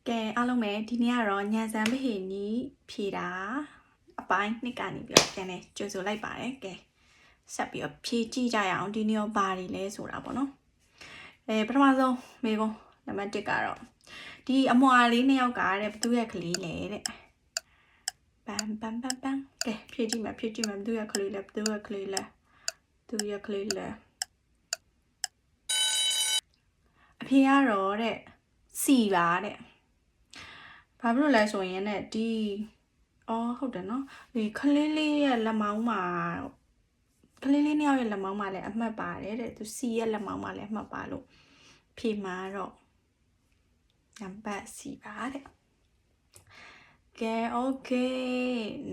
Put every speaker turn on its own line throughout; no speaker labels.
ကဲအားလုံးပဲဒီနေ့ကတော့ညံစမ်းမဟေနီးဖြေတာအပိုင်းနှစ်ကနေပြီးတော့ပြန်လဲကြိုဆိုလိုက်ပါတယ်ကဲဆက်ပြီးတော့ဖြေကြည့်ကြရအောင်ဒီနေ့ရောဘာတွေလဲဆိုတာပေါ့နော်ပထမဆုံးမေကုန်းနံပါတ်1ကတော့ဒီအမွာလေးနှစ်ယောက်ကတဲ့ဘသူရဲ့ကလေးလဲတဲ့ပမ်ပမ်ပမ်ပမ်ကဲဖြေကြည့်မယ်ဘသူရဲ့ကလေးလဲဘသူရဲ့ကလေးလဲအဖေကတော့တဲ့စီပါတဲ့ဘာဖြစ်လို့လဲဆိုရင်ねဒီဟုတ်တယ်နော်ဒီခလေးလေးရဲ့လက်မောင်းမှာခလေးလေးနှစ်ယောက်ရဲ့လက်မောင်းမှာလည်းအမှတ်ပါတယ်တဲ့သူစီရဲ့လက်မောင်းမှာလည်းအမှတ်ပါလို့ဖြေမှာတော့နံပါတ်စီပါတဲ့ကဲ okay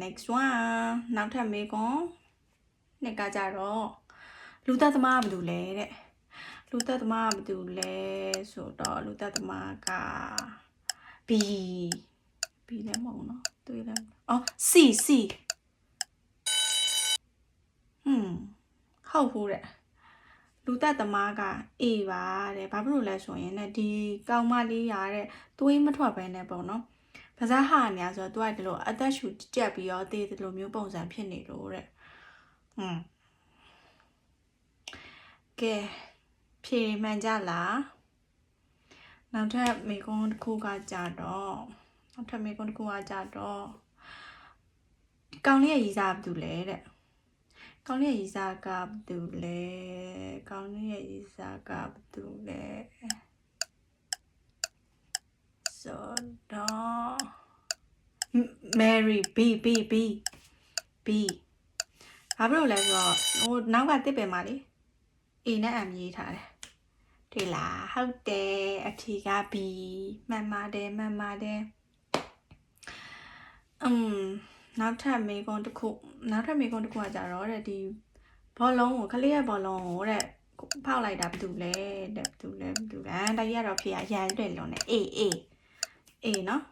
next one နောက်ထပ်မေးခွန်းနှစ်ကကြတော့လူသက်သမားကဘာလုပ်လဲတဲ့လူသက်သမားကဘာလုပ်လဲဆိုတော့လူသက်သမားကB လည်းမဟုတ်နော်တွေ့လဲC ဟုတ်ဘူးတဲ့လူသက်သမားက A ပါတဲ့ဘာဖြစ်လို့လဲဆိုရင်ねဒီကောင်မလေးရတဲ့သွေးမထွက်ဘဲနဲ့ပေါ့နော်ပါးစားဟာနေဆိုတော့သူကဒီလိုအသက်ရှူကြက်ပြီးတော့တေးဒီလိုမျိုးပုံစံဖြစ်နေလို့တဲ့ကဲဖြေမှန်ကြလားနောက်ထပ်မေကွန်းတစ်ခုကကြတော့ကောင်လေးရဲ့ရည်စားဘာတူလဲတဲ့ကောင်လေးရဲ့ရည်စားကဘာတူလဲဆိုတော့ Mary Bဘာဖြစ်လို့လဲဆိုတော့ဟိုနောက်ကတစ်ပင်မှာလေ A နဲ့ M ရေးထားတယ်တွေ့လားဟုတ်တယ်အဖြေက B မှန်ပါတယ်နောက်ထပ်မေးခွန်းတစ်ခုကကြတော့တဲ့ဒီဘောလုံးကိုခလေးရဲ့ဘောလုံးကိုတဲ့ဖောက်လိုက်တာဘာတူလဲတဲ့ဘာတူလဲတိုက်ရတော့ဖြေရရန်တွေ့လုံးနဲ့ A နော်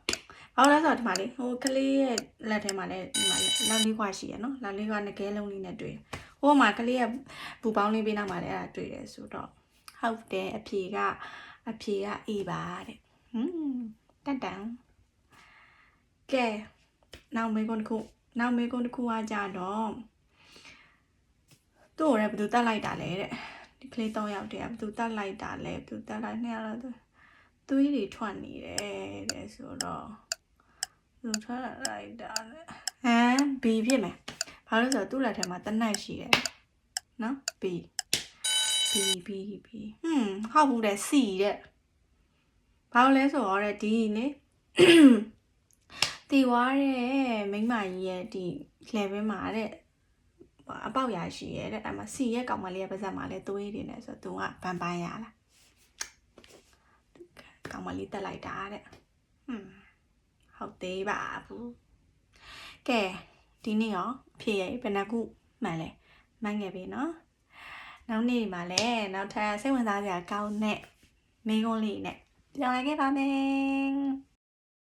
ဘာလို့လဲဆိုတော့ဒီမှာလေဟိုကလေးရဲ့လက်ထဲမှာလည်းဒီမှာလက်လေးခွာရှိရနော်လက်လေးကငကဲလုံးလေးနဲ့တွေ့ဟိုမှာကလေးရဲ့ဘူပေါင်းလေးပေးနောက်မှာလည်းအဲ့ဒါတွေ့တယ်ဆိုတော့ဟုတ်တယ်အဖြေက A ပါတဲ့တန်ကဲနောက်မေးခွန်းတစ်ခုကကြတော့သူ့ကိုလည်းဘယ်သူတတ်လိုက်တာလဲတဲ့ဒီကလေး3ယောက်တည်းကဘယ်သူတတ်လိုက်တာလဲ2ယောက်တော့သွေးတွေထွက်နေတယ်တဲ့ဆိုတော့ဘယ်သူထွက်လိုက်တာလဲB ဖြစ်မယ်ဘာလို့ဆိုတော့သူ့လက်ထဲမှာတနတ်ရှိတယ်နော် B ဟုတ်ဘူးတဲ့ C တဲ့ဘာလို့လဲဆိုတော့တဲ့ဒီလေတီဝါတဲ့မိန်းမကြီးရဲ့ဒီ level မှာတဲ့အပေါက်ရရှိရဲ့တဲ့အဲ့မှာ C ရဲ့ကောင်မလေးရဲ့ပါးစပ်မှာလဲသွေးတွေနဲ့ဆိုတော့သူကဗန်ပိုင်းရလားကောင်မလေးတက်လိုက်တာတဲ့ဟုတ်သေးပါဘူးကဲဒီနေ့ရောဖြေရဘယ်နှခုမှန်လဲမှန်ခဲ့ပြီနော်နောက်နေ့မှာလည်းနောက်ထပ်စိတ်ဝင်စားစရာကောင်းတဲ့မိန်းကုန်းလေးနဲ့ပြောင်းလိုက်ခဲ့ပါမယ်